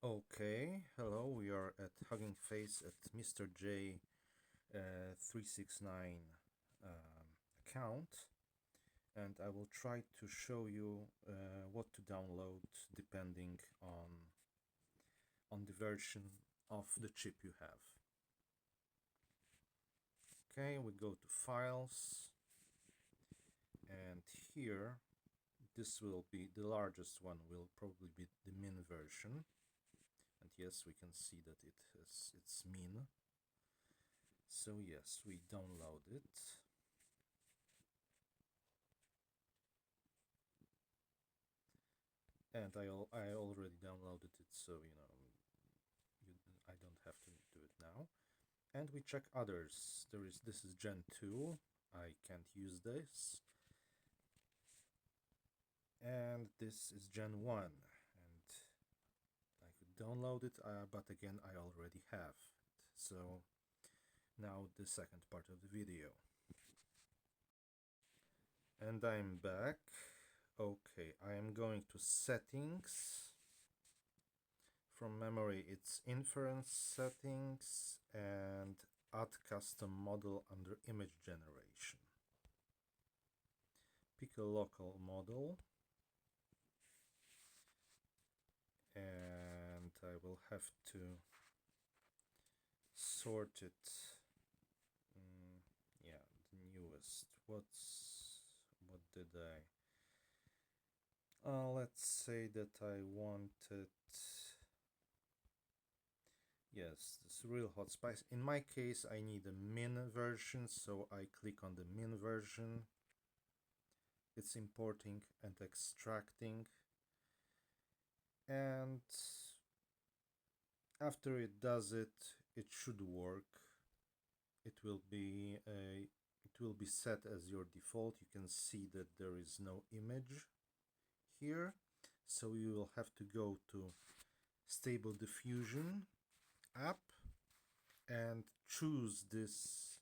Okay, hello, we are at Hugging Face at Mr. J 369 account, and I will try to show you what to download depending on the version of the chip you have. Okay, we go to Files, and here this will be the largest one, will probably be the min version. And yes, we can see that it's min. So yes, we download it. And I already downloaded it, so I don't have to do it now. And we check others. This is Gen 2. I can't use this. And this is Gen 1. And I could download it, but again, I already have it. So now the second part of the video. And I'm back. Okay, I am going to settings. From memory, it's inference settings and add custom model under image generation. Pick a local model, and I will have to sort it. Yeah, the newest. What did let's say that I wanted. Yes, this real hot spice. In my case, I need a min version, so I click on the min version. It's importing and extracting. And after it does it, it should work. It will be set as your default. You can see that there is no image here, so you will have to go to Stable Diffusion app and choose this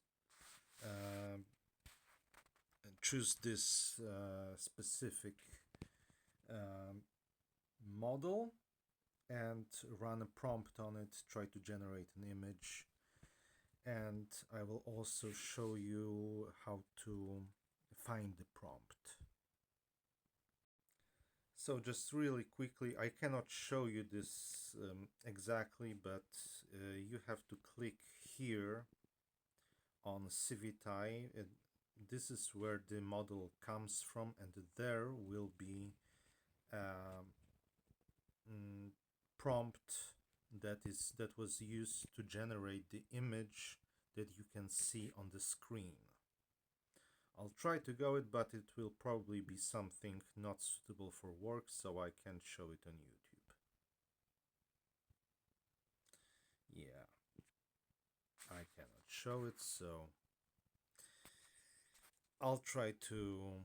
specific model and run a prompt on it, try to generate an image. And I will also show you how to find the prompt. So just really quickly, I cannot show you this exactly, but you have to click here on Civitai. This is where the model comes from, and there will be prompt that was used to generate the image that you can see on the screen. I'll try to go it, but it will probably be something not suitable for work, so I can't show it on YouTube. Yeah, I cannot show it, so I'll try to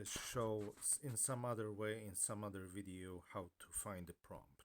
show in some other way, in some other video, how to find the prompt.